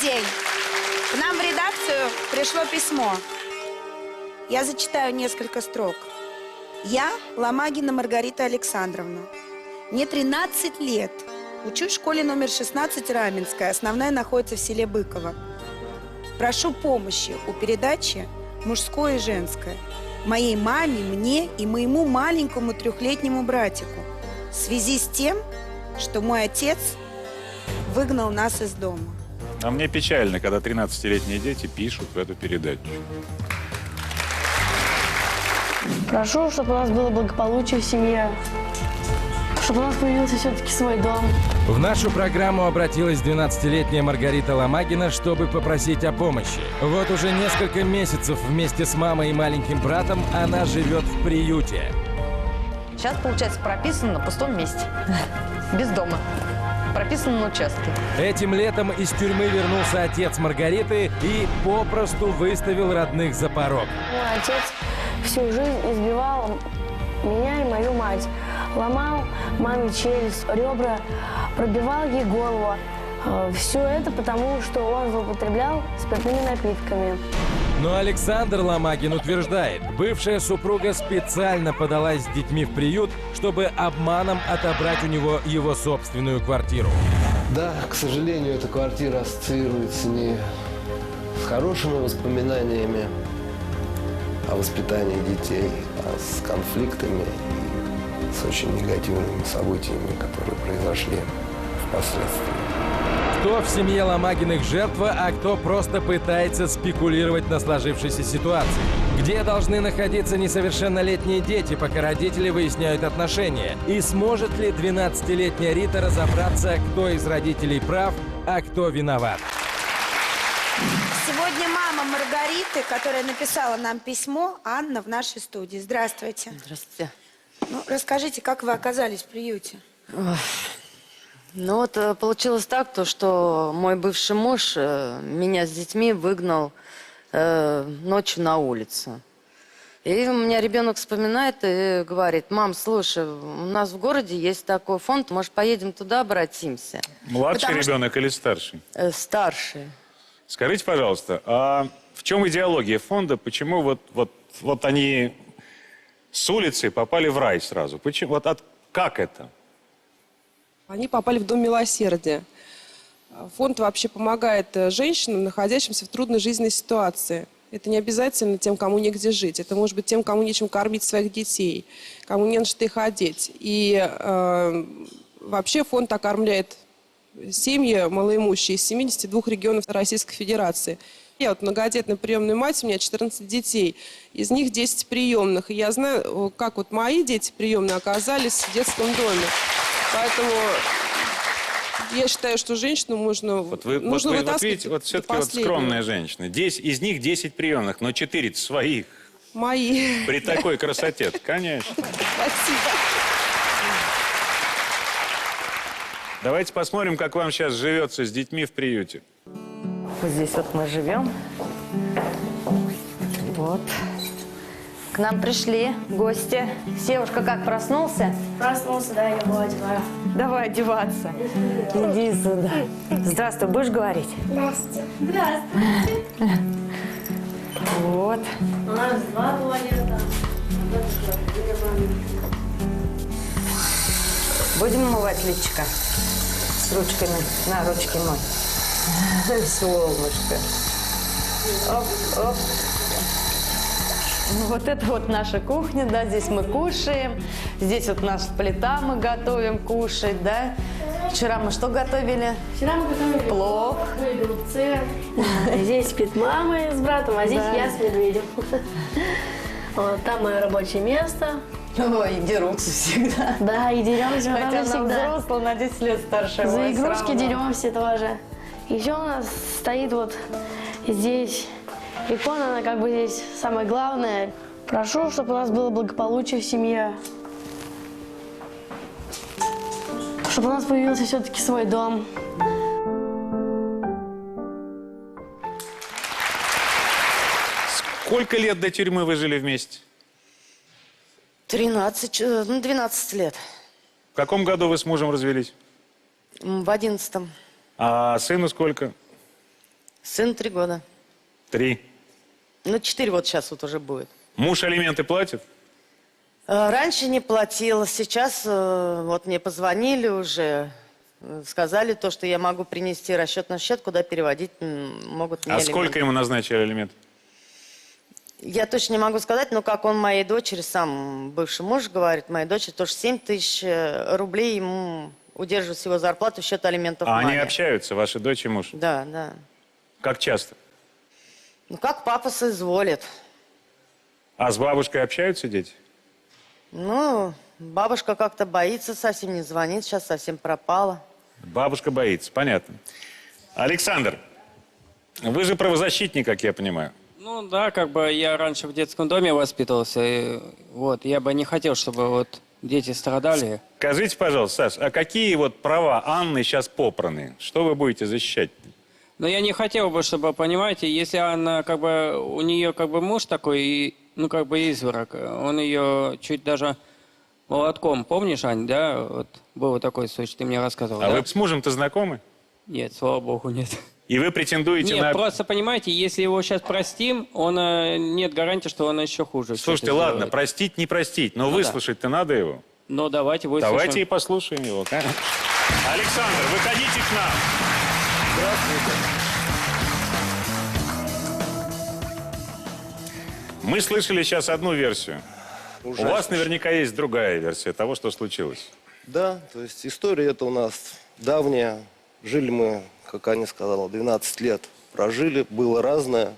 день. К нам в редакцию пришло письмо. Я зачитаю несколько строк. Я Ломагина Маргарита Александровна. Мне 13 лет. Учусь в школе номер 16 Раменская. Основная находится в селе Быково. Прошу помощи у передачи «Мужское и женское» моей маме, мне и моему маленькому 3-летнему братику в связи с тем, что мой отец выгнал нас из дома. А мне печально, когда 13-летние дети пишут в эту передачу. Прошу, чтобы у нас было благополучие в семье, чтобы у нас появился все-таки свой дом. В нашу программу обратилась 12-летняя Маргарита Ломагина, чтобы попросить о помощи. Вот уже несколько месяцев вместе с мамой и маленьким братом она живет в приюте. Сейчас, получается, прописан на пустом месте. Без дома. Прописан на участке. Этим летом из тюрьмы вернулся отец Маргариты и попросту выставил родных за порог. Мой отец всю жизнь избивал меня и мою мать. Ломал маме челюсть, ребра, пробивал ей голову. Все это потому, что он злоупотреблял спиртными напитками. Но Александр Ломагин утверждает, бывшая супруга специально подалась с детьми в приют, чтобы обманом отобрать у него его собственную квартиру. Да, к сожалению, эта квартира ассоциируется не с хорошими воспоминаниями о воспитании детей, а с конфликтами и с очень негативными событиями, которые произошли впоследствии. Кто в семье Ломагиных жертва, а кто просто пытается спекулировать на сложившейся ситуации? Где должны находиться несовершеннолетние дети, пока родители выясняют отношения? И сможет ли 12-летняя Рита разобраться, кто из родителей прав, а кто виноват? Сегодня мама Маргариты, которая написала нам письмо, Анна, в нашей студии. Здравствуйте. Здравствуйте. Ну, расскажите, как вы оказались в приюте? Ну вот получилось так, что мой бывший муж меня с детьми выгнал ночью на улицу. И у меня ребенок вспоминает и говорит: мам, слушай, у нас в городе есть такой фонд, может, поедем туда, обратимся? Младший ребенок или старший? Старший. Скажите, пожалуйста, а в чем идеология фонда? Почему вот они с улицы попали в рай сразу? Почему? Как это? Они попали в Дом милосердия. Фонд вообще помогает женщинам, находящимся в трудной жизненной ситуации. Это не обязательно тем, кому негде жить. Это может быть тем, кому нечем кормить своих детей, кому не на что их одеть. И вообще фонд окормляет семьи малоимущие из 72 регионов Российской Федерации. Я вот многодетная приемная мать, у меня 14 детей, из них 10 приемных. И я знаю, как вот мои дети приемные оказались в детском доме. Поэтому я считаю, что женщину нужно вытаскивать. Видите, вот все-таки вот скромная женщина. Из них 10 приемных, но 4 своих. Мои. При такой красоте, конечно. Спасибо. Давайте посмотрим, как вам сейчас живется с детьми в приюте. Вот здесь вот мы живем. Вот. К нам пришли гости. Севушка как, проснулся? Проснулся, да, я его одеваю. Давай одеваться. Иди сюда. Здравствуй, будешь говорить? Здравствуйте. Здравствуйте. Вот. У нас 2 туалета. Будем умывать личико с ручками. На, ручки мой. Солнышко. Оп, оп. Вот это вот наша кухня, да, здесь мы кушаем. Здесь вот наша плита, мы готовим кушать, да. Вчера мы что готовили? Вчера мы готовили плов. Голубцы. Здесь спит мама с братом, а здесь я с медведем. Вот, там мое рабочее место. Ой, дерутся всегда. Да, и деремся Хотя всегда. она взрослая, на 10 лет старше. За игрушки деремся тоже. Еще у нас стоит вот здесь икона, она как бы здесь самое главное. Прошу, чтобы у нас было благополучие в семье. Чтобы у нас появился все-таки свой дом. Сколько лет до тюрьмы вы жили вместе? 12 лет. В каком году вы с мужем развелись? В 11-м. А сыну сколько? Сын 3 года. 3. Ну, 4 вот сейчас вот уже будет. Муж алименты платит? Раньше не платил, сейчас вот мне позвонили уже, сказали то, что я могу принести расчетный счет, куда переводить могут мне А сколько алименты. ему назначили алимент? Я точно не могу сказать, но как он моей дочери, сам бывший муж говорит, моей дочери тоже 7 тысяч рублей ему удерживают с его зарплаты в счет алиментов А они маме. общаются, ваши дочь и муж? Да, да. Как часто? Ну, как папа соизволит. А с бабушкой общаются дети? Ну, бабушка как-то боится, совсем не звонит, сейчас совсем пропала. Бабушка боится, понятно. Александр, вы же правозащитник, как я понимаю. Ну да, как бы я раньше в детском доме воспитывался, и вот я бы не хотел, чтобы вот дети страдали. Скажите, пожалуйста, Саш, а какие вот права Анны сейчас попраны? Что вы будете защищать? Но я не хотел бы, чтобы, понимаете, если она как бы, у нее как бы муж такой, и, ну как бы изверг, он ее чуть даже молотком, помнишь, Ань, да? Вот был такой случай, ты мне рассказывал, А да? вы с мужем-то знакомы? Нет, слава богу, нет. И вы претендуете Нет, на... просто, понимаете, если его сейчас простим, он нет гарантии, что он еще хуже. Слушайте, что-то ладно, сделает. простить, не простить, но Ну да. выслушать-то надо его. Но давайте выслушаем. Давайте и послушаем его. Александр, выходите к нам. Мы слышали сейчас одну версию. У вас наверняка есть другая версия того, что случилось. Да, то есть история это у нас давняя. Жили мы, как Аня сказала, 12 лет прожили, было разное.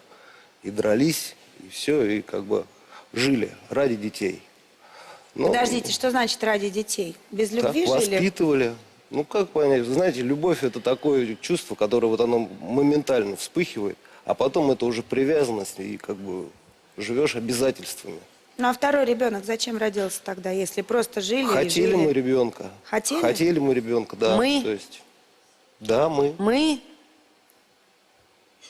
И дрались, и все, и как бы жили ради детей. Но Подождите, что значит ради детей? Без так любви жили? воспитывали. Ну, как понять, вы знаете, любовь это такое чувство, которое вот оно моментально вспыхивает, а потом это уже привязанность, и как бы живешь обязательствами. Ну а второй ребенок зачем родился тогда, если просто жили и Хотели жили? мы ребенка. Хотели? Хотели мы ребенка, да. Мы? То есть, да, мы. Мы?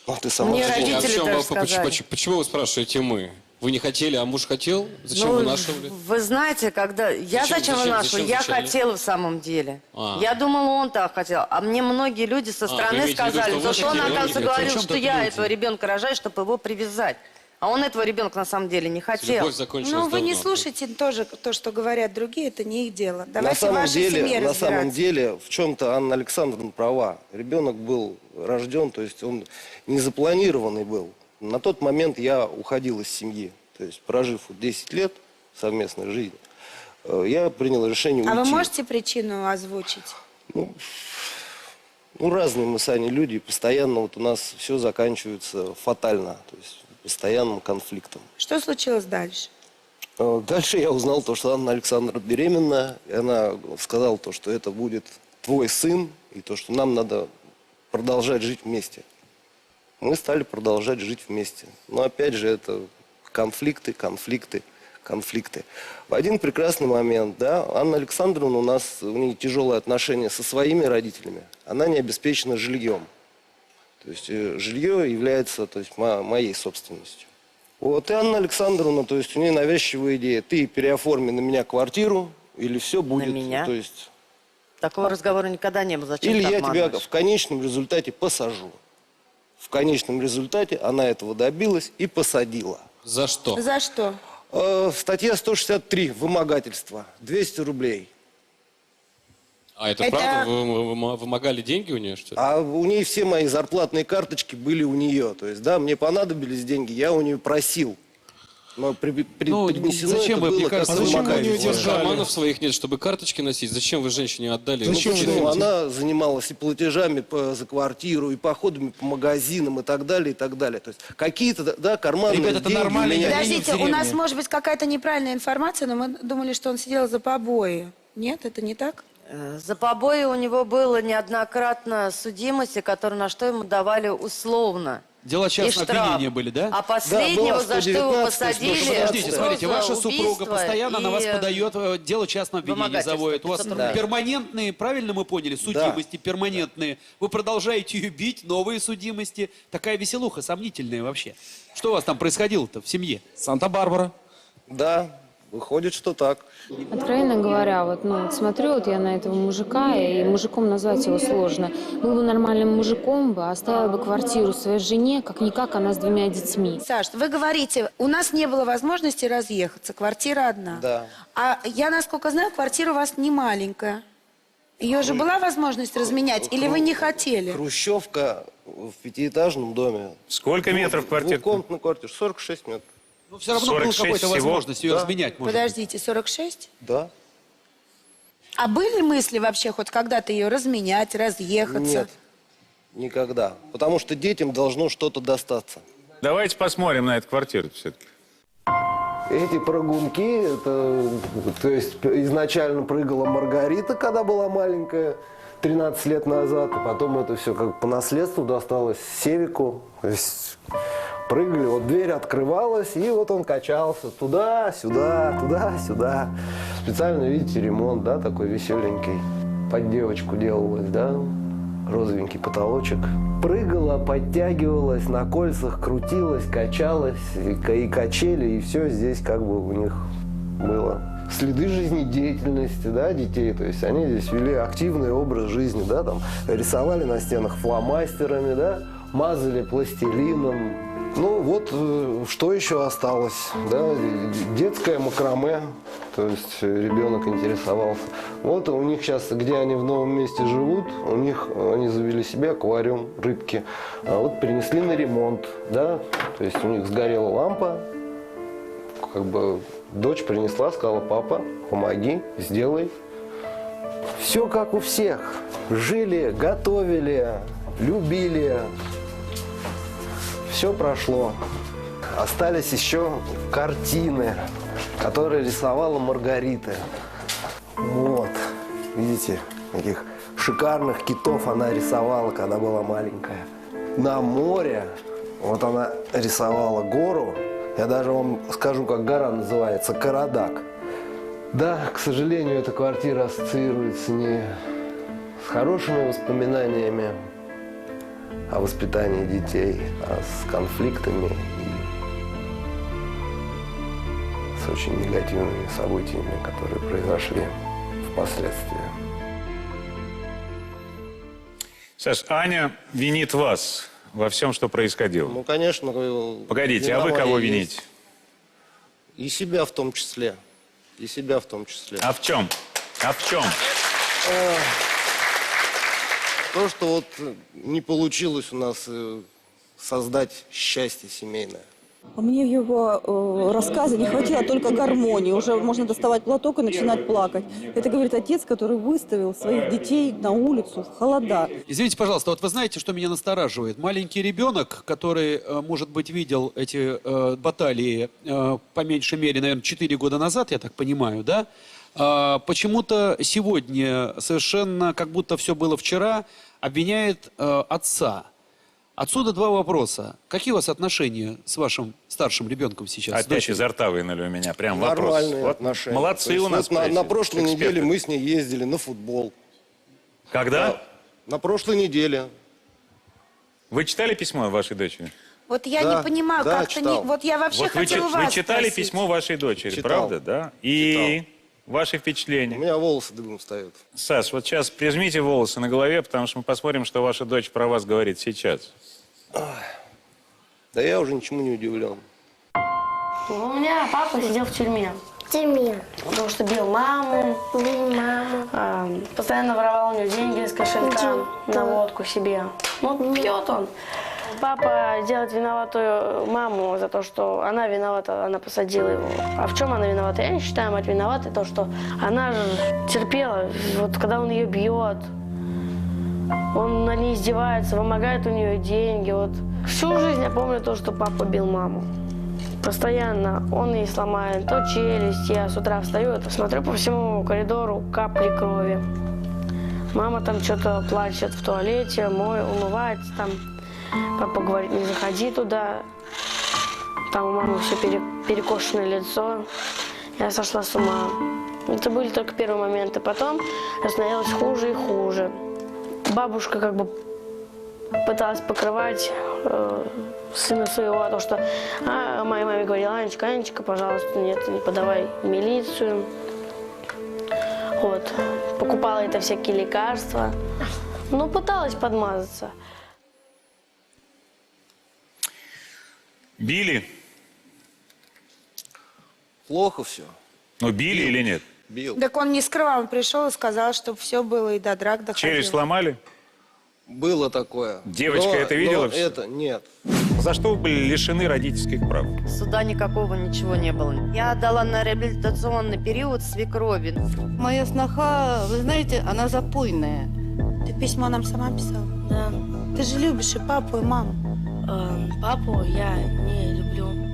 Ну, ты сама Мне сказала. родители А в чем даже вопрос? сказали. Почему вы спрашиваете мы? Вы не хотели, а муж хотел? Зачем Ну, вынашивали? Вы знаете, когда... Я зачем вынашиваю? Я хотела в самом деле. А. Я думала, он так хотел. А мне многие люди со вы стороны имеете в виду, сказали, что вы что он, хотели, он не оказывается, хотел. говорил, Причем что тут я люди? этого ребенка рожаю, чтобы его привязать. А он этого ребенка на самом деле не хотел. Любовь закончилась Ну, вы не давно. слушайте тоже то, что говорят другие, это не их дело. Давайте На в самом вашей семье деле, на самом разбираться. деле, в чем-то Анна Александровна права. Ребенок был рожден, то есть он не запланированный был. На тот момент я уходил из семьи. То есть, прожив вот 10 лет совместной жизни, я принял решение уйти. А вы можете причину озвучить? Ну, разные мы с Аней люди, постоянно вот у нас все заканчивается фатально, то есть постоянным конфликтом. Что случилось дальше? Дальше я узнал то, что Анна Александровна беременна, и она сказала то, что это будет твой сын, и то, что нам надо продолжать жить вместе. Мы стали продолжать жить вместе. Но опять же, это конфликты. В один прекрасный момент, да, Анна Александровна у нее тяжелые отношения со своими родителями. Она не обеспечена жильем. То есть жилье является, то есть, моей собственностью. Вот, и Анна Александровна, то есть у нее навязчивая идея: ты переоформи на меня квартиру, или все будет. меня? То есть, Такого разговора никогда не было. Зачем или ты я тебя обманываешь? в конечном результате посажу. В конечном результате она этого добилась и посадила. За что? За что? Статья 163, вымогательство, 200 рублей. А это Это- правда? Вы вымогали деньги у нее, что ли? А у нее все мои зарплатные карточки были у нее. То есть, да, мне понадобились деньги, я у нее просил. Но принесено зачем это вы, было мне как кажется, зачем вы у нее вымогательство. держали? Карманов своих нет, чтобы карточки носить. Зачем вы женщине отдали? Зачем Ну, вы почему? Ну, она занималась и платежами за квартиру, и походами по магазинам, и так далее, и так далее. То есть какие-то, да, карманные Ребята, это деньги нормально, у меня. я Подождите, в у нас деревне. может быть какая-то неправильная информация, но мы думали, что он сидел за побои. Нет, это не так? За побои у него было неоднократно судимости, которые на что ему давали условно. Дела частного И штраф. обвинения были, да? А последнего, была за что его 119, посадили... Подождите, смотрите, ваша за супруга убийство постоянно на вас и, подает дело частного обвинения, вымогательство, заводит. У вас 500 рублей. перманентные, правильно мы поняли, судимости перманентные. Вы продолжаете ее бить, новые судимости. Такая веселуха сомнительная вообще. Что у вас там происходило-то в семье? Санта-Барбара. Да, Выходит, что так. Откровенно говоря, смотрю я на этого мужика, и мужиком назвать его сложно. Был бы нормальным мужиком, оставил бы квартиру своей жене, как-никак она с 2 детьми. Саш, вы говорите, у нас не было возможности разъехаться, квартира одна. Да. А я, насколько знаю, квартира у вас не маленькая. Ее же была возможность разменять, или вы не хотели? Хрущевка в 5-этажном доме. Сколько метров квартира? Двухкомнатная квартира, 46 метров. Но все равно была 46 какая-то всего? возможность ее Да. разменять. Может быть. Подождите, 46? Да. А были мысли вообще хоть когда-то ее разменять, разъехаться? Нет, никогда. Потому что детям должно что-то достаться. Давайте посмотрим на эту квартиру все-таки. Эти прыгунки, то есть изначально прыгала Маргарита, когда была маленькая, 13 лет назад, и потом это все как по наследству досталось Севику. То есть прыгали, вот дверь открывалась, и вот он качался туда-сюда, туда-сюда. Специально, видите, ремонт, да, такой веселенький. Под девочку делалось, да, розовенький потолочек. Прыгала, подтягивалась, на кольцах крутилась, качалась, и качели, и все здесь как бы у них было. Следы жизнедеятельности, да, детей, то есть они здесь вели активный образ жизни, да, там рисовали на стенах фломастерами, да, мазали пластилином. Ну вот, что еще осталось, да, детское макраме, то есть ребенок интересовался. Вот у них сейчас, где они в новом месте живут, они завели себе аквариум, рыбки, а вот принесли на ремонт, да, то есть у них сгорела лампа, как бы дочь принесла, сказала: папа, помоги, сделай. Все как у всех, жили, готовили, любили. Все прошло. Остались еще картины, которые рисовала Маргарита. Вот, видите, таких шикарных китов она рисовала, когда была маленькая. На море, вот она рисовала гору. Я даже вам скажу, как гора называется, Карадак. Да, к сожалению, эта квартира ассоциируется не с хорошими воспоминаниями о воспитании детей, а с конфликтами и с очень негативными событиями, которые произошли впоследствии. Саш, Аня винит вас во всем, что происходило. Ну, конечно. Погодите, а вы кого вините? И себя в том числе. И себя в том числе. А в чем? А в чем? То, что вот не получилось у нас создать счастье семейное. Мне в его рассказе не хватило только гармонии. Уже можно доставать платок и начинать плакать. Это говорит отец, который выставил своих детей на улицу в холода. Извините, пожалуйста, вот вы знаете, что меня настораживает? Маленький ребенок, который, может быть, видел эти баталии по меньшей мере, наверное, 4 года назад, я так понимаю, да? Почему-то сегодня, совершенно как будто все было вчера, обвиняет отца. Отсюда 2 вопроса. Какие у вас отношения с вашим старшим ребенком сейчас? Опять изо рта вынули у меня. Прям вопрос. Нормальные Вот отношения. молодцы у нас. Вот на прошлой неделе мы с ней ездили на футбол. Когда? Да, на прошлой неделе. Вы читали письмо вашей дочери? Вот я Да, не понимаю, да, как-то читал. не... Вот я вообще Вот хотела вас вы читали спросить. письмо вашей дочери, Читал. правда, да? И ваши У впечатления? меня волосы дыбом встают. Саш, вот сейчас прижмите волосы на голове, потому что мы посмотрим, что ваша дочь про вас говорит сейчас. Да я уже ничему не удивлен. У меня папа сидел в тюрьме. Потому что бил маму. Постоянно воровал у нее деньги из кошелька на водку себе. Ну, пьет он. Папа делает виноватую маму за то, что она виновата, она посадила его. А в чем она виновата? Я не считаю мать виноватой, то, что она же терпела. Вот когда он ее бьет, он на ней издевается, вымогает у нее деньги. Вот. Всю жизнь я помню то, что папа бил маму. Постоянно он ей сломает то челюсть. Я с утра встаю, смотрю по всему коридору капли крови. Мама там что-то плачет в туалете, умывается там. Папа говорит: не заходи туда. Там у мамы все перекошенное лицо. Я сошла с ума. Это были только первые моменты. Потом становилось хуже и хуже. Бабушка как бы Пыталась покрывать сына своего, то что моей маме говорила: Анечка, Анечка, пожалуйста, нет, не подавай в милицию. Вот. Покупала это всякие лекарства. Ну, пыталась подмазаться. Били? Плохо все. Ну, били или нет? Бил. Так он не скрывал, он пришел и сказал, что все было и до драк доходило. Челюсть сломали? Было такое. Девочка это видела? Но это нет. За что вы были лишены родительских прав? Суда никакого ничего не было. Я отдала на реабилитационный период свекрови. Моя сноха, вы знаете, она запойная. Ты письмо нам сама писала? Да. Ты же любишь и папу, и маму. Папу я не люблю.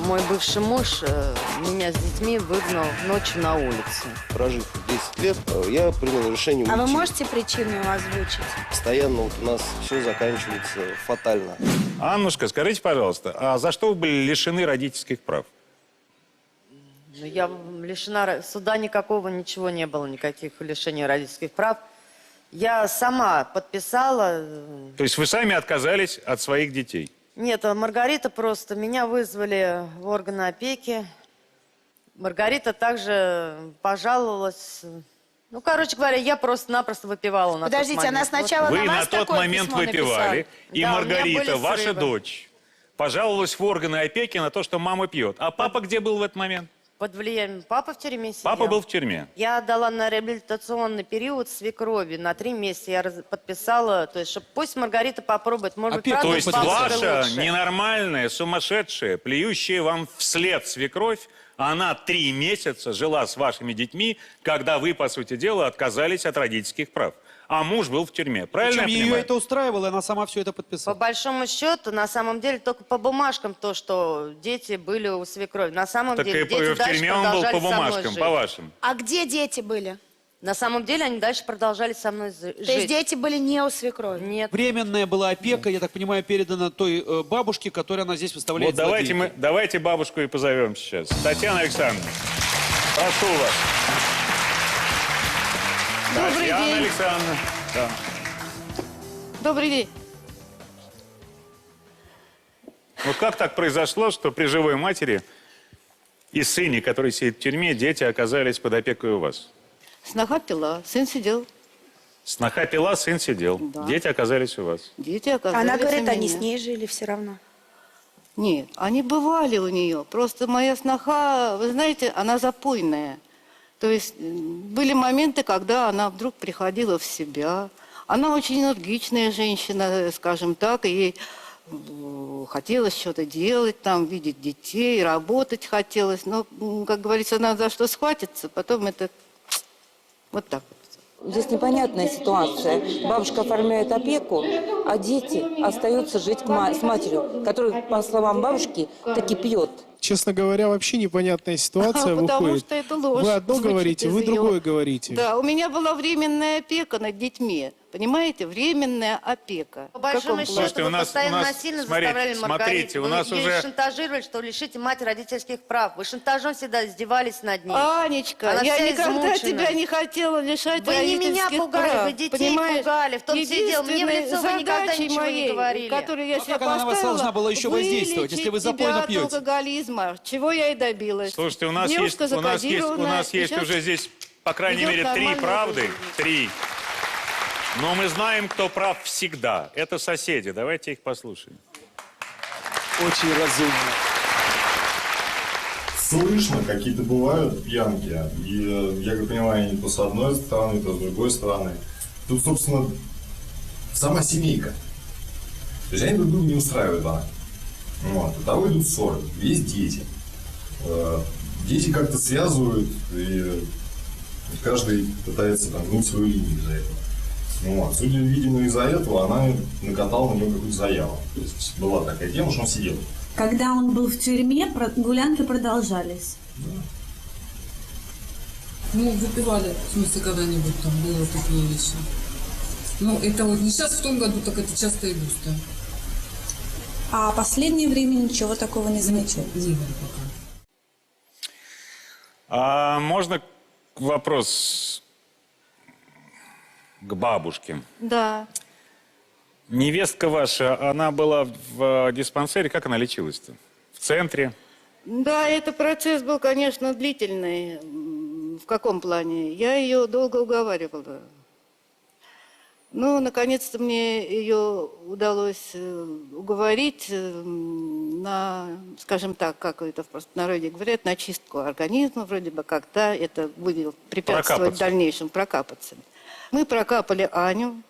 Мой бывший муж меня с детьми выгнал ночью на улицу. Прожив 10 лет, я принял решение уйти. А вы можете причину его озвучить? Постоянно вот у нас все заканчивается фатально. Аннушка, скажите, пожалуйста, а за что вы были лишены родительских прав? Ну, я лишена... Суда никакого, ничего не было, никаких лишений родительских прав. Я сама подписала... То есть вы сами отказались от своих детей? Нет, Маргарита просто... Меня вызвали в органы опеки. Маргарита также пожаловалась. Ну, короче говоря, я просто-напросто выпивала на Подождите, тот момент. она сначала Вы на на вас тот такое момент письмо выпивали, написала? и Да, у меня Маргарита, были ваша срывы. дочь, пожаловалась в органы опеки на то, что мама пьет. А папа где был в этот момент? Под влиянием... Папа в тюрьме сидел. Папа был в тюрьме. Я отдала на реабилитационный период свекрови на 3 месяца. Я подписала, то есть, чтобы пусть Маргарита попробует. Может быть, Опеку правда, То есть с бабушкой ваша лучше. ненормальная, сумасшедшая, плюющая вам вслед свекровь, она 3 месяца жила с вашими детьми, когда вы, по сути дела, отказались от родительских прав. А муж был в тюрьме. Правильно Причем я ее понимаю? это устраивало, и она сама все это По подписала. большому счету, на самом деле, только по бумажкам то, что дети были у свекрови. На самом Так деле, и дети в дальше тюрьме он был продолжали по со мной бумажкам, жить. по вашим. А где дети были? На самом деле, они дальше продолжали со мной жить. То есть дети были не у свекрови? Нет. Временная была опека, я так понимаю, передана той бабушке, которую она здесь выставляет. Вот давайте бабушку и позовем сейчас. Татьяна Александровна, прошу вас. Добрый Татьяна день. Александровна. Да. Добрый день. Вот как так произошло, что при живой матери и сыне, который сидит в тюрьме, дети оказались под опекой у вас? Сноха пила, сын сидел. Сноха пила, сын сидел. Да. Дети оказались у вас. Дети оказались Она говорит, у они меня. с ней жили все равно. Нет, они бывали у нее. Просто моя сноха, вы знаете, она запойная. То есть были моменты, когда она вдруг приходила в себя. Она очень энергичная женщина, скажем так, и ей хотелось что-то делать, там, видеть детей, работать хотелось. Но, как говорится, она за что схватится, потом это вот так вот. Здесь непонятная ситуация. Бабушка оформляет опеку, а дети остаются жить с матерью, которая, по словам бабушки, таки пьет. Честно говоря, вообще непонятная ситуация Потому выходит. что это ложь. Вы одно звучит говорите, из вы её. другое говорите. Да, у меня была временная опека над детьми. Понимаете, временная опека. По большому В каком счету, плане? Слушайте, вы у нас- постоянно у нас- насильно смотрите, заставляли Маргариту. смотрите, у нас Вы уже- ей шантажировали, что лишите мать родительских прав. Вы шантажом всегда издевались над ней. Анечка, Она я вся никогда измучена. тебя не хотела лишать Вы не меня родительских пугали, прав, вы детей понимаешь? пугали. В том-то и дело, мне в лицо вы Единственной никогда задачей ничего моей, не говорили. которую я Ну, себе как она на вас поставила, должна была еще воздействовать, если вы вылечить запойно тебя от пьете? алкоголизма, чего я и добилась. Слушайте, у нас Девушка есть закодированная, есть сейчас уже здесь, по крайней идет мере, 3 нормальная правды. жизнь. 3. Но мы знаем, кто прав всегда. Это соседи. Давайте их послушаем. Очень разумно. Слышно, какие-то бывают пьянки. И я как понимаю, они то с одной стороны, то с другой стороны. Тут, собственно, сама семейка. То есть они друг друга не устраивают, да. Вот. От того идут ссоры. Есть дети. Дети как-то связывают, и каждый пытается там гнуть свою линию из-за этого. Вот. Судя, видимо, из-за этого она накатала на него какую-то заяву. То есть была такая тема, что он сидел. Когда он был в тюрьме, гулянки продолжались. Ну, выпивали, в смысле, когда-нибудь там было такие вещи. Ну, это вот не сейчас, в том году, так это часто и густо. А последнее время ничего такого не замечали? Не было пока. А можно вопрос? к бабушке. Да. Невестка ваша, она была в диспансере, как она лечилась-то? В центре? Да, этот процесс был, конечно, длительный. В каком плане? Я ее долго уговаривала. Ну, наконец-то мне ее удалось уговорить на, скажем так, как это в простонародье говорят, на чистку организма, вроде бы как-то это будет препятствовать в дальнейшем прокапаться. Мы прокапали Аню.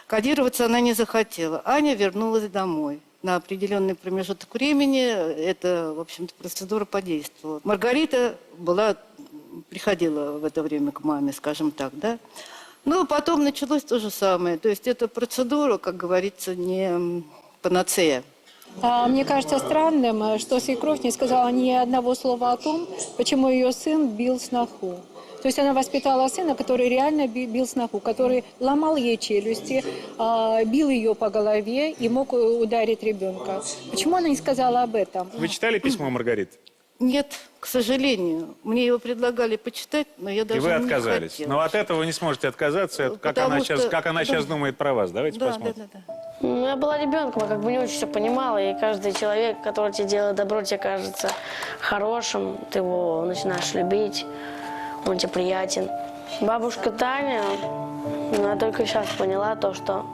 Кодироваться она не захотела. Аня вернулась домой. На определенный промежуток времени эта, в общем-то, процедура подействовала. Маргарита приходила в это время к маме, скажем так, да. Но потом началось то же самое. То есть эта процедура, как говорится, не панацея. Мне кажется странным, что свекровь не сказала ни одного слова о том, почему ее сын бил сноху. То есть она воспитала сына, который реально бил сноху, который ломал ей челюсти, бил ее по голове и мог ударить ребенка. Почему она не сказала об этом? Вы читали письмо Маргариты? Нет, к сожалению. Мне его предлагали почитать, но я даже И вы не отказались. хотела. Но от этого вы не сможете отказаться. Как она сейчас думает про вас. Давайте посмотрим. Я была ребенком, я как бы не очень все понимала, и каждый человек, который тебе делает добро, тебе кажется хорошим, ты его начинаешь любить, он тебе приятен. Бабушка Таня, я только сейчас поняла то, что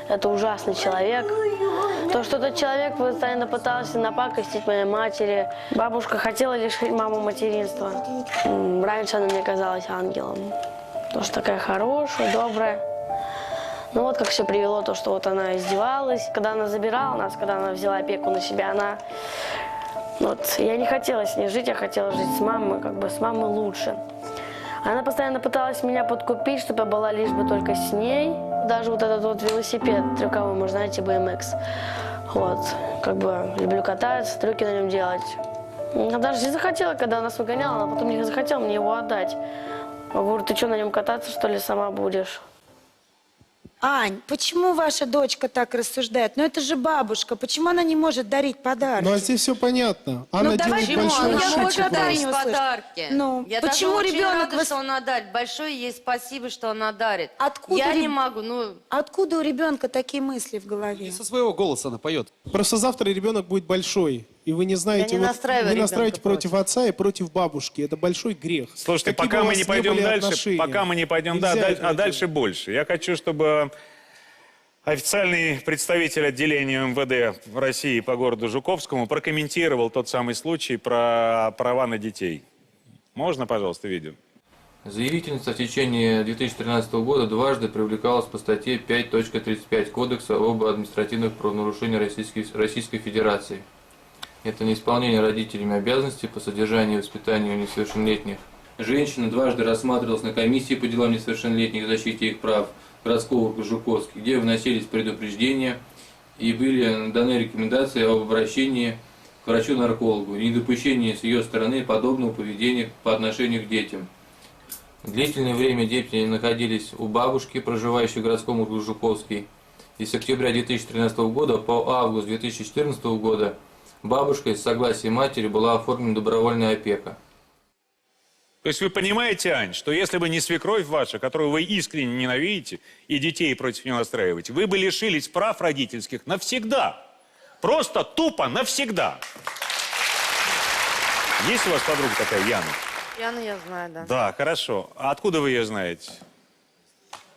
это ужасный человек. То, что этот человек постоянно пытался напакостить моей матери. Бабушка хотела лишить маму материнства. Раньше она мне казалась ангелом. То, что такая хорошая, добрая. Ну вот как все привело, то, что вот она издевалась. Когда она забирала нас, когда она взяла опеку на себя, я не хотела с ней жить, я хотела жить с мамой, как бы с мамой лучше. Она постоянно пыталась меня подкупить, чтобы я была лишь бы только с ней. Даже вот этот вот велосипед трюковой, может, знаете, BMX. Вот, как бы люблю кататься, трюки на нем делать. Я даже не захотела, когда она нас выгоняла, она потом не захотела мне его отдать. Я говорю, ты что, на нем кататься, что ли, сама будешь? Ань, почему ваша дочка так рассуждает? Ну это же бабушка, почему она не может дарить подарки? Ну а здесь все понятно. Она делает большой подарки. Ну, Я почему даже очень ребенок рада, что она дарит. Большое ей спасибо, что она дарит. Откуда Я не могу, Откуда у ребенка такие мысли в голове? Со своего голоса она поет. Просто завтра ребенок будет большой. И вы не знаете, Я не настраиваю вы настраиваете ребенка против отца и против бабушки. Это большой грех. Слушайте, Какие бы пока у мы вас не ни пойдем были дальше, отношения, а дальше больше. Я хочу, чтобы официальный представитель отделения МВД в России по городу Жуковскому прокомментировал тот самый случай про права на детей. Можно, пожалуйста, видео? Заявительница в течение 2013 года дважды привлекалась по статье 5.35 Кодекса об административных правонарушениях Российской Федерации. Это неисполнение родителями обязанностей по содержанию и воспитанию несовершеннолетних. Женщина дважды рассматривалась на комиссии по делам несовершеннолетних и защите их прав городского округа Жуковский, где вносились предупреждения и были даны рекомендации об обращении к врачу-наркологу и недопущении с ее стороны подобного поведения по отношению к детям. Длительное время дети находились у бабушки, проживающей в городском округе Жуковский. И с октября 2013 года по август 2014 года бабушкой с согласия матери была оформлена добровольная опека. То есть вы понимаете, Ань, что если бы не свекровь ваша, которую вы искренне ненавидите, и детей против нее настраиваете, вы бы лишились прав родительских навсегда. Просто тупо навсегда. Есть у вас подруга такая, Яна? Яну я знаю, да. Да, хорошо. А откуда вы ее знаете?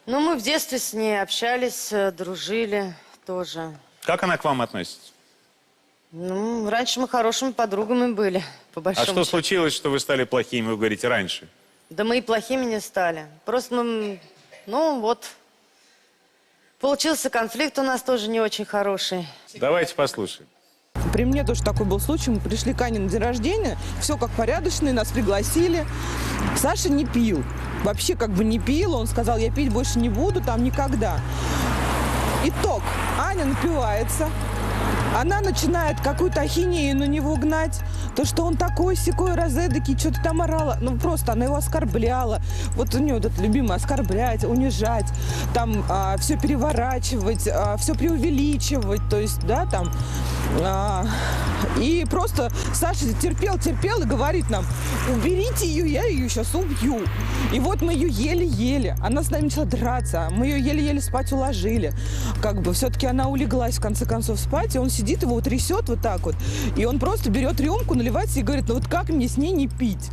Ну, мы в детстве с ней общались, дружили тоже. Как она к вам относится? Ну, раньше мы хорошими подругами были, по большому А что случилось, что вы стали плохими, вы говорите, раньше? Да мы и плохими не стали. Просто мы, получился конфликт у нас тоже не очень хороший. Давайте послушаем. При мне тоже такой был случай. Мы пришли к Ане на день рождения. Все как порядочные, нас пригласили. Саша не пил. Вообще как бы не пил. Он сказал, я пить больше не буду, там никогда. Итог. Аня напивается. Она начинает какую-то ахинею на него гнать. То, что он такой, сякой, разэдакий, что-то там орала. Ну, просто она его оскорбляла. Вот у нее вот это любимое оскорблять, унижать, там все переворачивать, все преувеличивать. То есть, да, там... И просто Саша терпел и говорит нам: уберите ее, я ее сейчас убью. И вот мы ее еле-еле. Она с нами начала драться. Мы ее еле-еле спать уложили. Как бы все-таки она улеглась в конце концов спать, и он сидит, его трясет вот так вот. И он просто берет рюмку, наливает себе и говорит: ну вот как мне с ней не пить?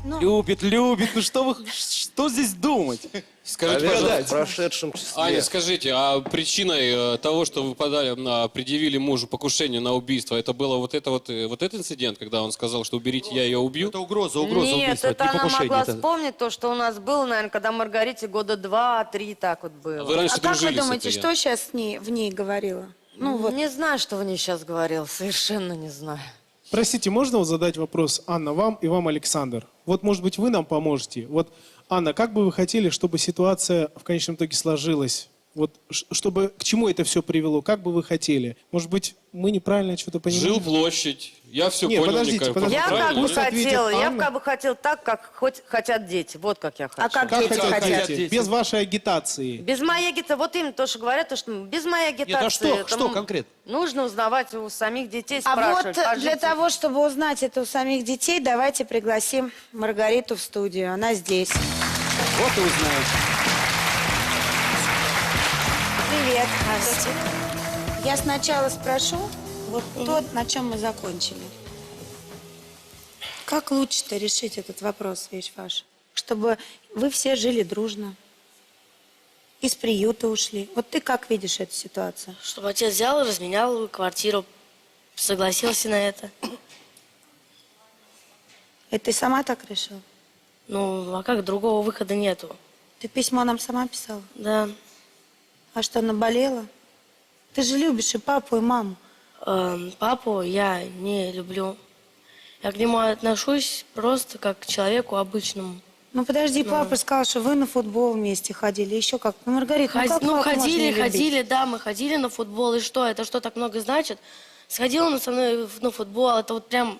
Любит, ну что здесь думать? Скажите, Наверное, пожалуйста, в прошедшем числе. Аня, скажите, а причиной того, что вы предъявили мужу покушение на убийство, это было вот этот инцидент, когда он сказал, что уберите, я ее убью? Это угроза Нет, убийства, это не она покушение. могла вспомнить то, что у нас было, наверное, когда Маргарите года 2-3 так вот было. Вы раньше А как вы дружили с думаете, этой что сейчас в ней говорила? Ну, вот. Не знаю, что в ней сейчас говорил, совершенно не знаю. Простите, можно вот задать вопрос, Анна, вам и вам, Александр? Вот, может быть, вы нам поможете? Вот, Анна, как бы вы хотели, чтобы ситуация в конечном итоге сложилась? Вот, чтобы к чему это все привело? Как бы вы хотели? Может быть, мы неправильно что-то понимаем? Жилплощадь. Я все Не, понял. подождите, Николай, подождите. Я как правильно, бы Пусть ответит хотела, я Анна. как бы хотел так, как хотят дети. Вот как я хочу. А как Как дети хотят? хотите? Без вашей агитации. Без моей агитации, вот именно то, что говорят, то, что без моей агитации. Нет, а что это конкретно? Нужно узнавать у самих детей, А вот спрашивать. по для жизни. того, чтобы узнать это у самих детей, давайте пригласим Маргариту в студию. Она здесь. Вот и узнаем. Привет, Ася. Я сначала спрошу, вот то, на чем мы закончили. Как лучше-то решить этот вопрос, вещь ваша? Чтобы вы все жили дружно, из приюта ушли. Вот ты как видишь эту ситуацию? Чтобы отец взял и разменял квартиру, согласился на это. Это ты сама так решила? Ну, а как, другого выхода нету. Ты письмо нам сама писала? Да. А что, наболела? Ты же любишь и папу, и маму. Папу я не люблю. Я к нему отношусь просто как к человеку обычному. Ну подожди, папа сказал, что вы на футбол вместе ходили, еще как. Ну, Маргарита, ну как папу можно не любить? Ходили, да, мы ходили на футбол. И что, это что так много значит? Сходила он со мной на футбол, это вот прям...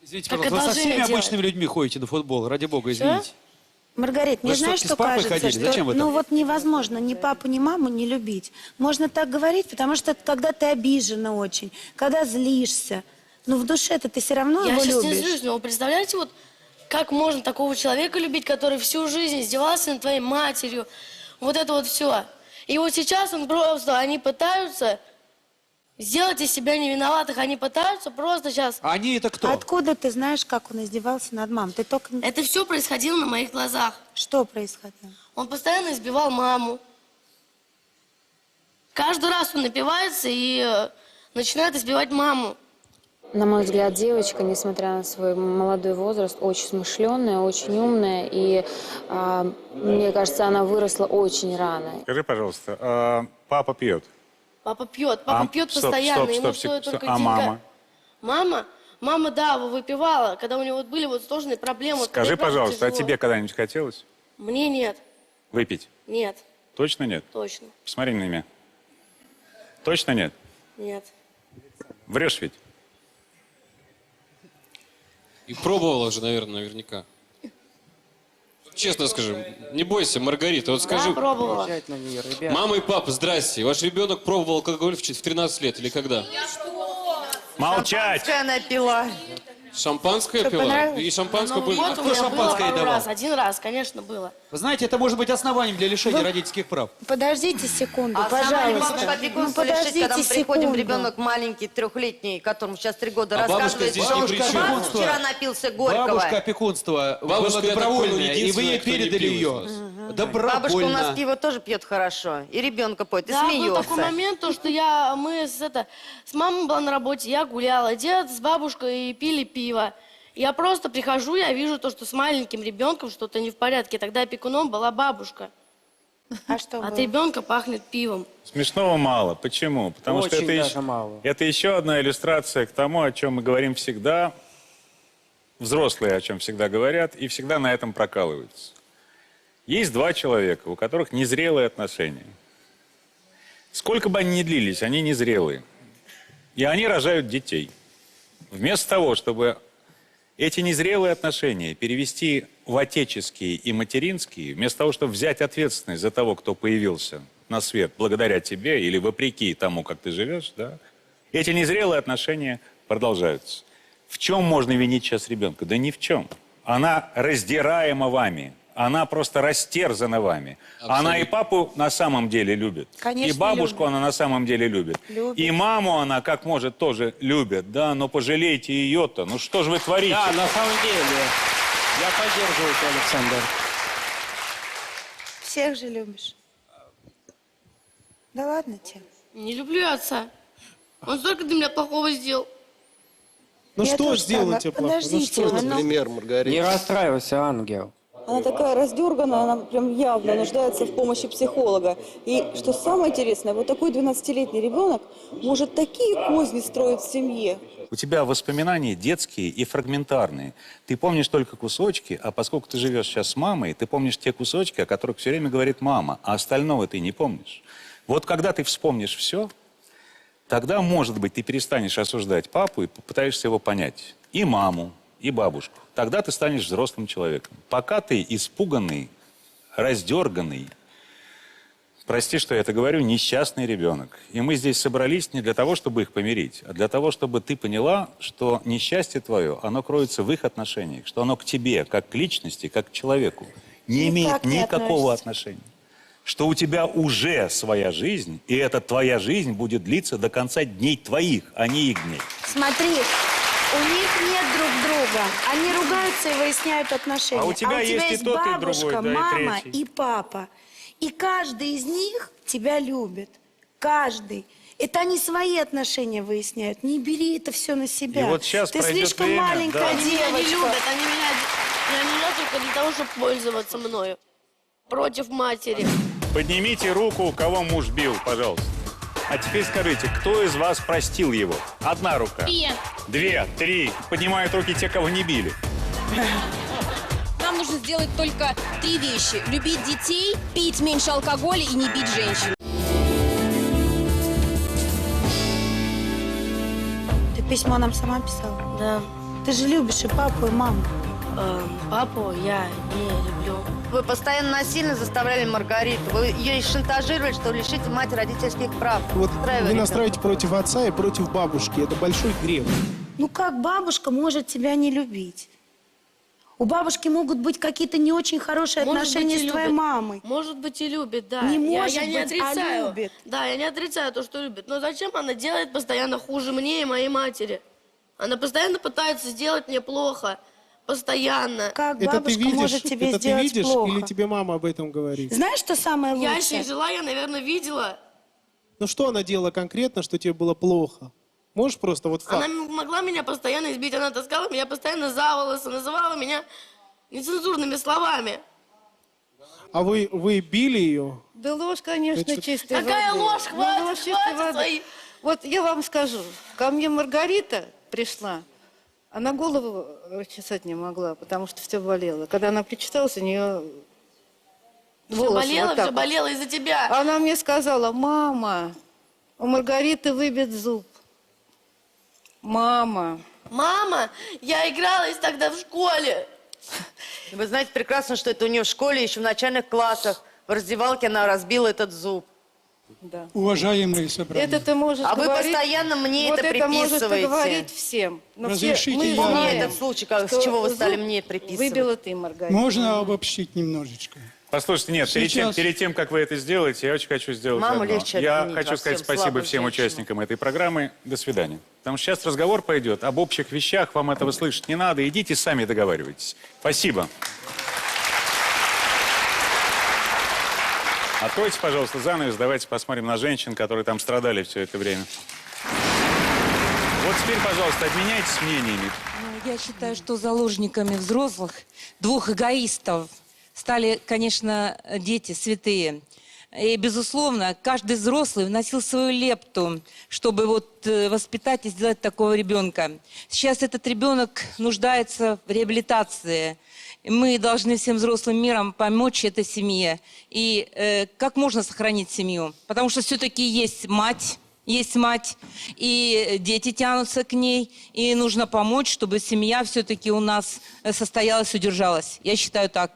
Извините, как пожалуйста, вы со всеми одолжение обычными людьми ходите на футбол, ради бога, извините. Маргарит, Вы не что, знаешь, с что папой кажется, ходили? что Зачем вы ну так? вот невозможно ни папу, ни маму не любить. Можно так говорить, потому что когда ты обижена очень, когда злишься, ну в душе-то ты все равно Я его сейчас не любишь. злюсь, но вы представляете, вот как можно такого человека любить, который всю жизнь издевался над твоей матерью, вот это вот все. И вот сейчас он просто, они пытаются сделать из себя невиноватых, они пытаются просто сейчас... А они это кто? Откуда ты знаешь, как он издевался над мамой? Ты только... Это все происходило на моих глазах. Что происходило? Он постоянно избивал маму. Каждый раз он напивается и начинает избивать маму. На мой взгляд, девочка, несмотря на свой молодой возраст, очень смышленая, очень умная. И мне кажется, она выросла очень рано. Скажи, пожалуйста, папа пьет? Папа пьет стоп, постоянно, стоп, ему стоп, стоит стоп. только А деньга. мама? Мама, да, выпивала, когда у него вот были вот сложные проблемы. Скажи, ребенку пожалуйста, а тяжело. тебе когда-нибудь хотелось Мне нет, выпить? нет, Точно нет? точно, Посмотри на меня. Точно нет? нет. Врешь ведь? И пробовала же, наверное, наверняка. Честно скажи, не бойся, Маргарита, вот скажи... Да, пробовала. Мама и папа, здрасте. Ваш ребенок пробовал алкоголь в 13 лет или когда? Молчать! Она пила. Шампанское Что, пила? понравилось? И шампанское Ну, было? вот у меня было шампанское пару давал? раз, один раз, конечно, было. Вы знаете, это может быть основанием для лишения родительских прав. Подождите секунду, А самое не пожалуйста. могу опекунство лишить, когда мы приходим, ребенок маленький, 3-летний, которому сейчас 3 года, А бабушка рассказывает, здесь что ни при чем. мама вчера напился горького. Бабушка опекунства Бабушка, была я так понял, добровольная, и вы ей единственная, кто не передали пил из ее. вас. Добровольно. Бабушка у нас пиво тоже пьет хорошо, и ребенка поет, и Да, был смеется. такой момент, то, что с мамой была на работе, я гуляла, дед с бабушкой пили пиво. Я просто прихожу, я вижу то, что с маленьким ребенком что-то не в порядке. Тогда опекуном была бабушка. А что От было? ребенка пахнет пивом. Смешного мало. Почему? Потому что Очень это, даже мало. это еще одна иллюстрация к тому, о чем мы говорим всегда. Взрослые о чем всегда говорят, и всегда на этом прокалываются. Есть два человека, у которых незрелые отношения. Сколько бы они ни длились, они незрелые. И они рожают детей. Вместо того, чтобы эти незрелые отношения перевести в отеческие и материнские, вместо того, чтобы взять ответственность за того, кто появился на свет благодаря тебе или вопреки тому, как ты живешь, да, эти незрелые отношения продолжаются. В чем можно винить сейчас ребенка? Да ни в чем. Она раздираема вами. Она просто растерзана вами. Абсолютно. Она и папу на самом деле любит. Конечно, и бабушку любит. она на самом деле любит. Любит. И маму она, как может, тоже любит. Да, но пожалейте ее-то. Ну что же вы творите? Да, на самом деле. Я поддерживаю тебя, Александр. Всех же любишь. Да ладно тебе. Не люблю я отца. Он столько для меня плохого сделал. Ну Я что тоже сделал сама- тебе плохо? Подождите, ну, что? ну- Пример, Маргарита. Не расстраивайся, ангел. Она такая раздерганная, она прям явно нуждается в помощи психолога. И что самое интересное, вот такой 12-летний ребенок может такие козни строить в семье. У тебя воспоминания детские и фрагментарные. Ты помнишь только кусочки, а поскольку ты живешь сейчас с мамой, ты помнишь те кусочки, о которых все время говорит мама, а остального ты не помнишь. Вот когда ты вспомнишь все, тогда, может быть, ты перестанешь осуждать папу и попытаешься его понять. И маму, и бабушку. Тогда ты станешь взрослым человеком. Пока ты испуганный, раздерганный, прости, что я это говорю, несчастный ребенок. И мы здесь собрались не для того, чтобы их помирить, а для того, чтобы ты поняла, что несчастье твое, оно кроется в их отношениях, что оно к тебе, как к личности, как к человеку, не имеет не никакого относится. отношения. Что у тебя уже своя жизнь, и эта твоя жизнь будет длиться до конца дней твоих, а не их дней. Смотри, у них нет друг друга. Они ругаются и выясняют отношения. А у тебя есть и тот, и бабушка, другой, да, и мама третий. и папа. И каждый из них тебя любит. Каждый. Это они свои отношения выясняют. Не бери это все на себя. И вот сейчас Ты пройдет слишком время, маленькая да. Они меня не девочка. любят, они меня только для того, чтобы пользоваться мною. Против матери. Поднимите руку, кого муж бил, пожалуйста. А теперь скажите, кто из вас простил его? Одна рука. Я. 2, 3. Поднимают руки те, кого не били. Нам нужно сделать только 3 вещи. Любить детей, пить меньше алкоголя и не бить женщин. Ты письмо нам сама писала? Да. Ты же любишь и папу, и маму. Папу я не люблю. Вы постоянно насильно заставляли Маргариту. Вы ее шантажировали, что лишите мать родительских прав. Вот Устраивали вы настраиваете против отца и против бабушки. Это большой грех. Ну как бабушка может тебя не любить? У бабушки могут быть какие-то не очень хорошие Может отношения быть, и с твоей любит. мамой. Может быть и любит, да. Не Я может не быть, а отрицаю. любит. Да, я не отрицаю то, что любит. Но зачем она делает постоянно хуже мне и моей матери? Она постоянно пытается сделать мне плохо. Постоянно. Как Это ты бабушка видишь, может тебе это ты сделать видишь плохо? или тебе мама об этом говорит? Знаешь, что самое лучшее? Я еще и жила, я, наверное, видела. Ну что она делала конкретно, что тебе было плохо? Можешь просто вот факт? Она могла меня постоянно избить, она таскала меня постоянно за волосы, называла меня нецензурными словами. А вы били ее? Да ложь, конечно, Это- чистая Какая воды. ложь? Ну, Хватит, ложь чистой хватит воды. свои. Вот я вам скажу, ко мне Маргарита пришла, она голову чесать не могла, потому что все болело. Когда она причиталась, у нее Все болело, все болело из-за тебя. Она мне сказала: мама, у Маргариты выбит зуб. Мама. Мама, я игралась тогда в школе. Вы знаете прекрасно, что это у нее в школе, еще в начальных классах. В раздевалке она разбила этот зуб. Да. Уважаемые собрания. Это ты можешь А вы говорить, постоянно мне вот это можешь ты приписываете. говорить всем. Но Разрешите мы я- Помни знаем, этот случай, как- с что чего вы стали зуб мне приписывать. Выбила ты, Маргарита. Можно обобщить немножечко. Послушайте, нет, Сейчас- перед тем, как вы это сделаете, я очень хочу сделать Маму одно. легче Я обвинить хочу во сказать всем, спасибо слабых всем женщинам. участникам этой программы. До свидания. Потому что сейчас разговор пойдет об общих вещах, вам этого слышать не надо. Идите сами договаривайтесь. Спасибо. Откройте, пожалуйста, занавес, давайте посмотрим на женщин, которые там страдали все это время. Вот теперь, пожалуйста, обменяйтесь мнениями. Я считаю, что заложниками взрослых, 2 эгоистов, стали, конечно, дети святые. И, безусловно, каждый взрослый вносил свою лепту, чтобы вот воспитать и сделать такого ребенка. Сейчас этот ребенок нуждается в реабилитации. И мы должны всем взрослым миром помочь этой семье. И как можно сохранить семью? Потому что все-таки есть мать, и дети тянутся к ней, и нужно помочь, чтобы семья все-таки у нас состоялась, удержалась. Я считаю так.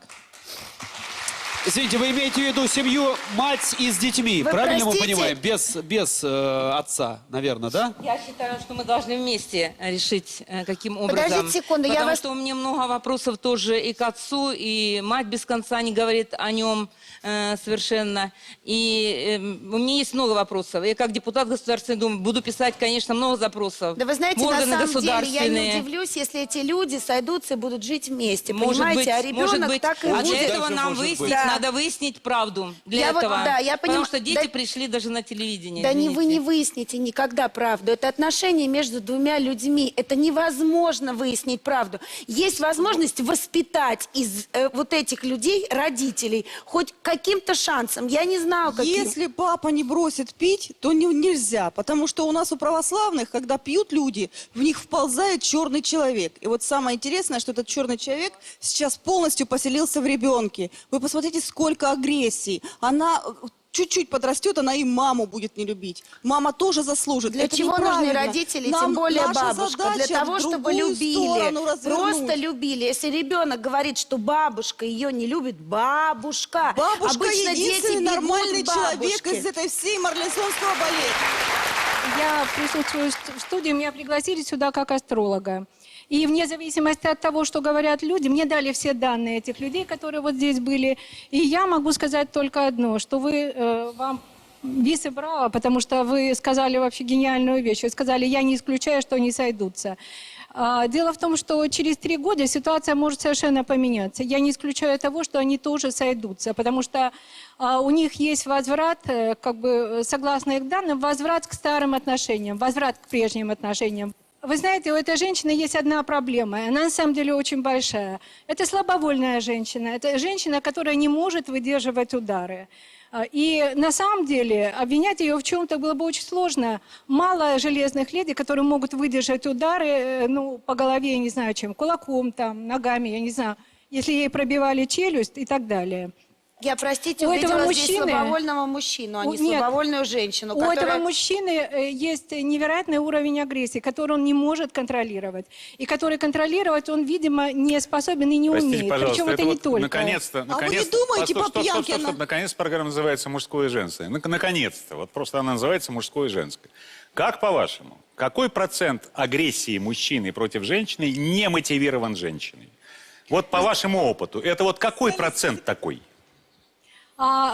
Извините, вы имеете в виду семью мать и с детьми, Вы правильно мы простите? понимаем? Без отца, наверное, да? Я считаю, что мы должны вместе решить, каким образом. Подождите секунду, Потому я вас... что у меня много вопросов тоже и к отцу, и мать без конца не говорит о нем совершенно. И у меня есть много вопросов. Я как депутат Государственной Думы буду писать, конечно, много запросов. Да вы знаете, в на органы самом деле, я не государственные. удивлюсь, если эти люди сойдутся и будут жить вместе. Может Понимаете, быть, а ребенок может быть. так и А будет. для этого нам Может быть. выяснить, Да. надо выяснить правду. Для Я вот- этого. да, я Потому поним- что дети да- пришли даже на телевидение. Да не извините. вы не выясните никогда правду. Это отношения между двумя людьми. Это невозможно выяснить правду. Есть возможность воспитать из вот этих людей, родителей, хоть каким-то шансом. Я не знаю, каким. Если папа не бросит пить, то нельзя. Потому что у нас у православных, когда пьют люди, в них вползает черный человек. И вот самое интересное, что этот черный человек сейчас полностью поселился в ребенке. Вы посмотрите, сколько агрессии. Она чуть-чуть подрастет, она и маму будет не любить. Мама тоже заслужит. Для Это чего нужны неправильно. родители, Нам тем более наша бабушка? Для задача того, в чтобы другую сторону любили. развернуть. Просто любили. Если ребенок говорит, что бабушка ее не любит, бабушка. Бабушка Обычно единственный дети нормальный бегут к человек бабушке. из этой всей марлезонского балета. Я присутствую в студии, меня пригласили сюда как астролога. И вне зависимости от того, что говорят люди, мне дали все данные этих людей, которые вот здесь были. И я могу сказать только одно, что вам вис и браво, потому что вы сказали вообще гениальную вещь. Вы сказали, я не исключаю, что они сойдутся. Дело в том, что через 3 года ситуация может совершенно поменяться. Я не исключаю того, что они тоже сойдутся, потому что у них есть возврат, как бы согласно их данным, возврат к старым отношениям, возврат к прежним отношениям. Вы знаете, у этой женщины есть одна проблема, и она на самом деле очень большая. Это слабовольная женщина, это женщина, которая не может выдерживать удары. И на самом деле обвинять ее в чем-то было бы очень сложно. Мало железных леди, которые могут выдержать удары, по голове, я не знаю чем, кулаком, там, ногами, я не знаю, если ей пробивали челюсть и так далее. Я, простите, У увидела этого здесь мужчины- слабовольного мужчину, а не Нет. слабовольную женщину, У которая... этого мужчины есть невероятный уровень агрессии, который он не может контролировать. И который контролировать он, видимо, не способен и не Простите, умеет. пожалуйста, Причем это не вот только. наконец-то... А вы не думаете, по пьянке она- Наконец программа называется «Мужское и женское». Наконец-то. Вот просто она называется «Мужское и женское». Как по-вашему, какой процент агрессии мужчины против женщины не мотивирован женщиной? Вот по вашему опыту, это вот какой процент такой?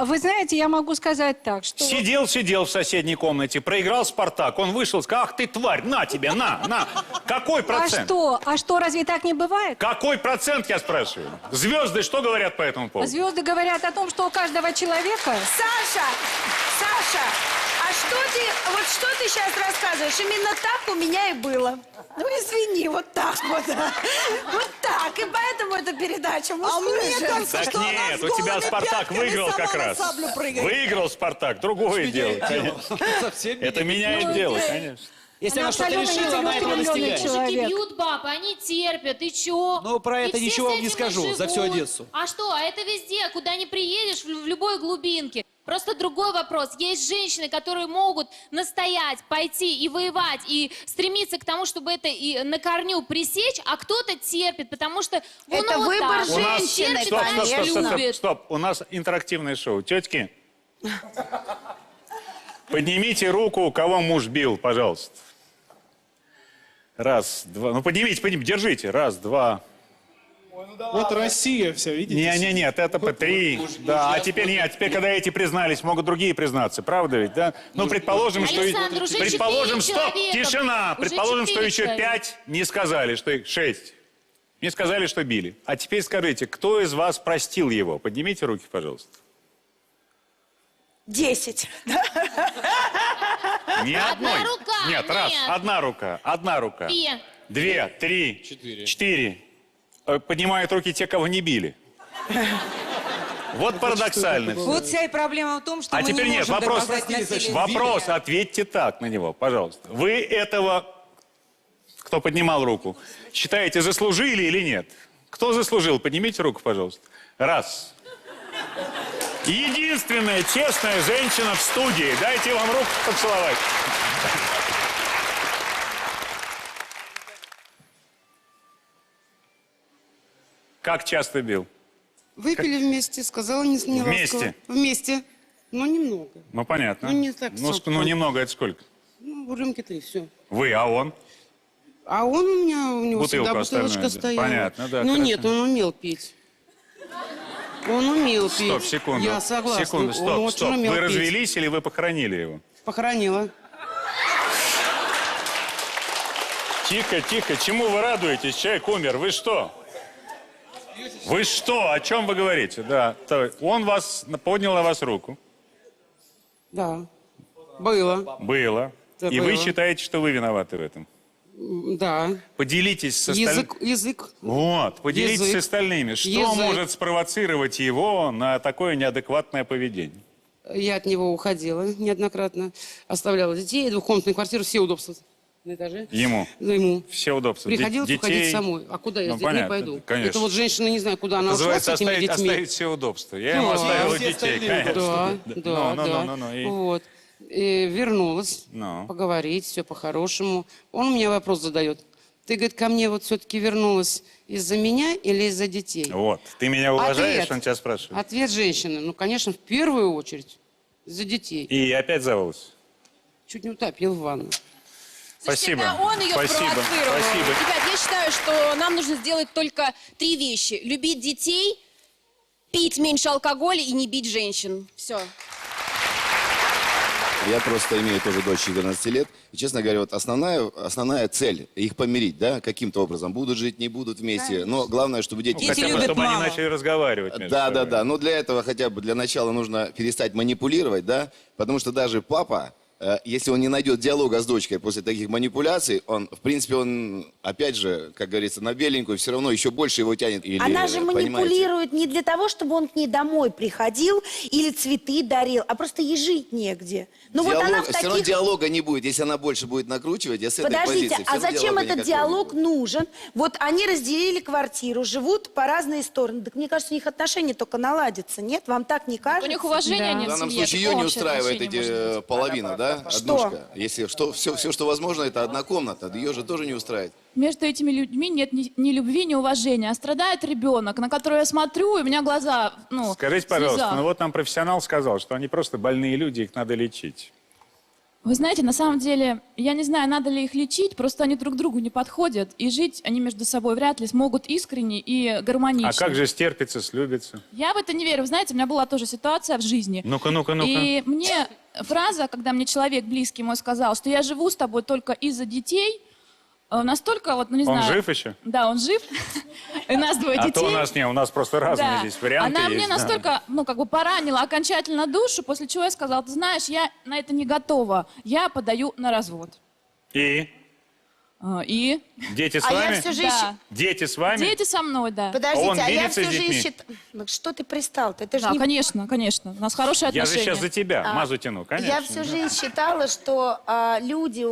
Вы знаете, я могу сказать так, что... Сидел в соседней комнате, проиграл «Спартак», он вышел, сказал: ах ты тварь, на тебе, на. Какой процент? А что, разве так не бывает? Какой процент, я спрашиваю? Звезды что говорят по этому поводу? Звезды говорят о том, что у каждого человека... Саша, а что ты сейчас рассказываешь? Именно так у меня и было. Ну, извини, вот так вот. Вот так. И поэтому эта передача «Мужское и женское». Так нет, у тебя «Спартак» выиграл как раз. Выиграл «Спартак», другое дело, конечно. Это меняет дело, конечно. Если Она она что-то абсолютно решила, она этого нецелеустремленный достигает. человек. Мужики бьют баб, они терпят, и чё? Ну, про это И все ничего с вам не этим скажу живут. за всю Одессу. А что? А это везде, куда ни приедешь, в любой глубинке. Просто другой вопрос. Есть женщины, которые могут настоять, пойти и воевать, и стремиться к тому, чтобы это и на корню пресечь, а кто-то терпит, потому что... Это вот выбор так. женщины, Терпит, значит, любит. Стоп, у нас интерактивное шоу. Тетки, поднимите руку, кого муж бил, пожалуйста. Раз, два, ну поднимите, держите. Раз, два. Вот Россия вся, видите? Нет, это по 3. Да, а теперь нет, теперь, когда эти признались, могут другие признаться, правда ведь, да? Ну, предположим, что... Александр, уже Предположим, 4 стоп, человека. тишина! Уже Предположим, что 4 еще человека. 5 не сказали, что их 6. Не сказали, что били. А теперь скажите, кто из вас простил его? Поднимите руки, пожалуйста. 10. Ни Одна одной. рука, Нет, раз, нет. одна рука. 2. 2, 3, 4. Поднимают руки те, кого не били. Вот парадоксальность. Вот вся и проблема в том, что А мы теперь не нет, можем вопрос, доказать насилие. вопрос, ответьте так на него, пожалуйста. Вы этого, кто поднимал руку, считаете, заслужили или нет? Кто заслужил? Поднимите руку, пожалуйста. Раз. Единственная честная женщина в студии. Дайте вам руку поцеловать. Как часто бил? Выпили вместе, сказала не ласково. Вместе? Вместе. Но немного. Ну, понятно. Ну, не так Ну, сколько. ну, немного это сколько? Ну, рюмки 3, все. Вы, а он? А он у него Бутылка всегда остальная, бутылочка да. стояла. Понятно, да, Ну хорошо. нет, он умел пить. Он умел пить. Стоп, секунду. Я согласна. Секунду, Он стоп, очень стоп. умел Вы пить. развелись или вы похоронили его? Похоронила. Тихо, тихо. Чему вы радуетесь? Человек умер. Вы что? Вы что? О чем вы говорите? Да. Он поднял на вас руку. Да. Было. Было. Да, И вы было. считаете, что вы виноваты в этом? Да. Поделитесь с остальными. Язык. Вот, поделитесь Язык. с остальными. Что Язык. может спровоцировать его на такое неадекватное поведение? Я от него уходила неоднократно. Оставляла детей, двухкомнатную квартиру, все удобства на этаже. Ему? Ну, ему. Все удобства. Приходилось Детей. уходить самой. А куда я Ну, с детьми понятно, пойду? конечно. Это вот женщина, не знаю, куда она ушла с Называется этими детьми. оставить все удобства. Я ему оставила детей, конечно. Да. Ну, Вот. И вернулась, Ну. поговорить, все по-хорошему. Он мне вопрос задает. Ты, говорит, ко мне вот все-таки вернулась из-за меня или из-за детей? Вот. Ты меня уважаешь, Ответ. он тебя спрашивает. Ответ женщины. Ну, конечно, в первую очередь из-за детей. И опять за волосы. Чуть не утопил в ванну. Спасибо. Это он ее Спасибо. спровоцировал. Спасибо. Ребят, я считаю, что нам нужно сделать только 3 вещи. Любить детей, пить меньше алкоголя и не бить женщин. Все. Я просто имею тоже дочь 14 лет. И, честно говоря, вот основная цель их помирить, да, каким-то образом. Будут жить, не будут вместе. Но главное, чтобы дети... Ну, хотя бы, чтобы они начали разговаривать между собой. Да. Но для этого хотя бы для начала нужно перестать манипулировать, да. Потому что даже папа, если он не найдет диалога с дочкой после таких манипуляций, он, в принципе, он, опять же, как говорится, на беленькую, все равно еще больше его тянет. Или, Она же понимаете? манипулирует не для того, чтобы он к ней домой приходил или цветы дарил, а просто ей жить негде. Ну вот она в Все равно таких... диалога не будет, если она больше будет накручивать. Я с этой Подождите, позиции. Всё а равно зачем диалога этот никакого не диалог нужен? Вот они разделили квартиру, живут по разные стороны. Так мне кажется, у них отношения только наладятся, нет? Вам так не кажется? У них уважение нет В данном в семье, случае ее не общее устраивает отношение может эти быть. половина, да, Что? однушка. Если все, что возможно, это одна комната, ее же тоже не устраивает. Между этими людьми нет ни любви, ни уважения, а страдает ребенок, на которого я смотрю, и у меня глаза, Скажите, в пожалуйста, слезах. ну вот нам профессионал сказал, что они просто больные люди, их надо лечить. Вы знаете, на самом деле, я не знаю, надо ли их лечить, просто они друг другу не подходят, и жить они между собой вряд ли смогут искренне и гармонично. А как же стерпится, слюбится? Я в это не верю. Вы знаете, у меня была тоже ситуация в жизни. Ну-ка. И мне фраза, когда мне человек близкий мой сказал, что я живу с тобой только из-за детей, настолько вот, ну не Он знаю. жив еще? Да, он жив. И у нас 2 детей. А то у нас просто разные Да. здесь варианты Она есть. мне да. настолько, поранила окончательно душу, после чего я сказала, ты знаешь, я на это не готова, я подаю на развод. И? И? Дети с А вами? я всю жизнь... Да. Дети с вами? Дети со мной, да. Подождите, Он а я видится всю с жизнь детьми? считала... Ну что ты пристал-то? Это же Да, не... конечно. У нас хорошие Я отношения. же сейчас за тебя А, мазу тяну, конечно. Я всю жизнь считала, что люди,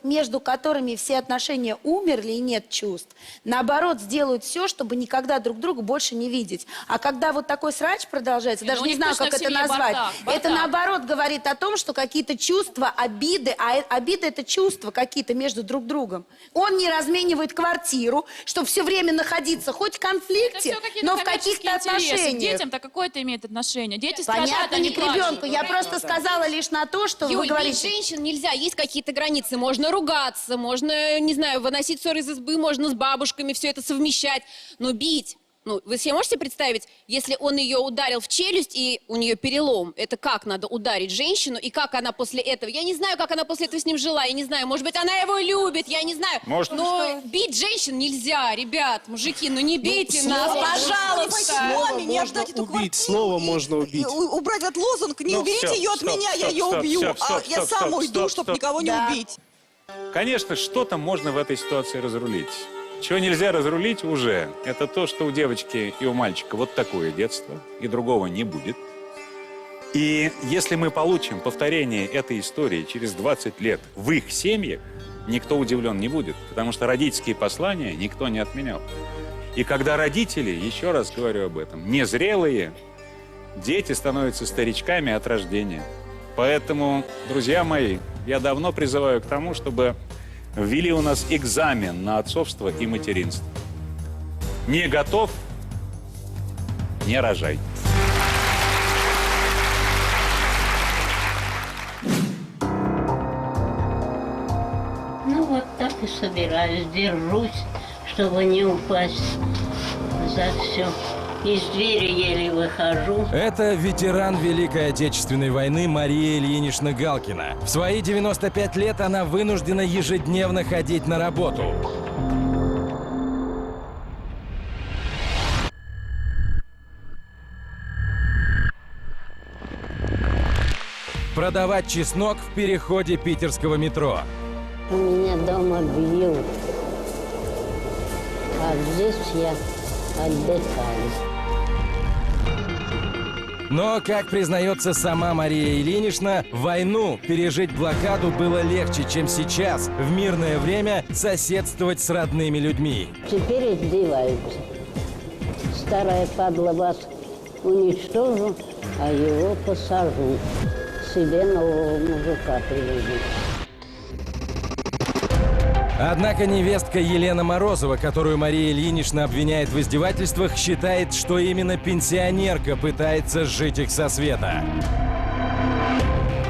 между которыми все отношения умерли и нет чувств, наоборот, сделают все, чтобы никогда друг друга больше не видеть. А когда вот такой срач продолжается, даже у не них знаю, точно как в это семье назвать, бардак. это наоборот говорит о том, что какие-то чувства, обиды, а обиды это чувства какие-то между друг другом. Он не разменивает квартиру, чтобы все время находиться хоть в конфликте, Это все какие-то но в коммерческие каких-то интересы. К отношениях. детям-то какое-то имеет отношение. Дети страдают, Понятно, они не к ребенку. плачут. Я просто сказала лишь на то, что Юль, вы бить говорите... женщин нельзя, есть какие-то границы. Можно ругаться, можно, не знаю, выносить ссоры из избы, можно с бабушками все это совмещать. Но бить... Ну, вы себе можете представить, если он ее ударил в челюсть и у нее перелом, это как надо ударить женщину и как она после этого... Я не знаю, как она после этого с ним жила, я не знаю, может быть, она его любит, я не знаю. Может. Но бить женщин нельзя, ребят, мужики, ну не бейте нас, слово пожалуйста. можно Слово можно убить, слово можно убить. Убрать этот лозунг, не Ну, уберите всё, ее от стоп, меня, я стоп, ее стоп, убью. стоп, А стоп, я стоп, сам стоп, уйду, стоп, чтобы стоп. никого не Да. убить. Конечно, что-то можно в этой ситуации разрулить. Чего нельзя разрулить уже, это то, что у девочки и у мальчика вот такое детство, и другого не будет. И если мы получим повторение этой истории через 20 лет в их семьях, никто удивлен не будет, потому что родительские послания никто не отменял. И когда родители, еще раз говорю об этом, незрелые, дети становятся старичками от рождения. Поэтому, друзья мои, я давно призываю к тому, чтобы ввели у нас экзамен на отцовство и материнство. Не готов? не рожай. Ну вот так и собираюсь, держусь, чтобы не упасть за все. Из двери еле выхожу. Это ветеран Великой Отечественной войны Мария Ильинична Галкина. В свои 95 лет она вынуждена ежедневно ходить на работу. Продавать чеснок в переходе питерского метро. У меня дома бьют, а здесь я отдыхаю. Но, как признается сама Мария Ильинична, войну пережить блокаду было легче, чем сейчас, в мирное время, соседствовать с родными людьми. Теперь издеваются. Старая падла вас уничтожу, а его посажу. Себе нового мужика приведу. Однако невестка Елена Морозова, которую Мария Ильинична обвиняет в издевательствах, считает, что именно пенсионерка пытается сжить их со света.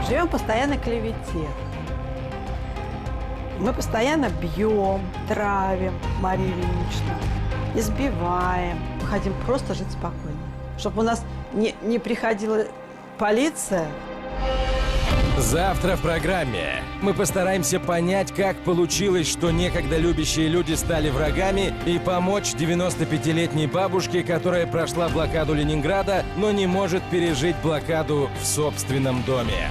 Живем постоянно в клевете. Мы постоянно бьем, травим Марию Ильиничну, избиваем. Мы хотим просто жить спокойно, чтобы у нас не приходила полиция. Завтра в программе мы постараемся понять, как получилось, что некогда любящие люди стали врагами, и помочь 95-летней бабушке, которая прошла блокаду Ленинграда, но не может пережить блокаду в собственном доме.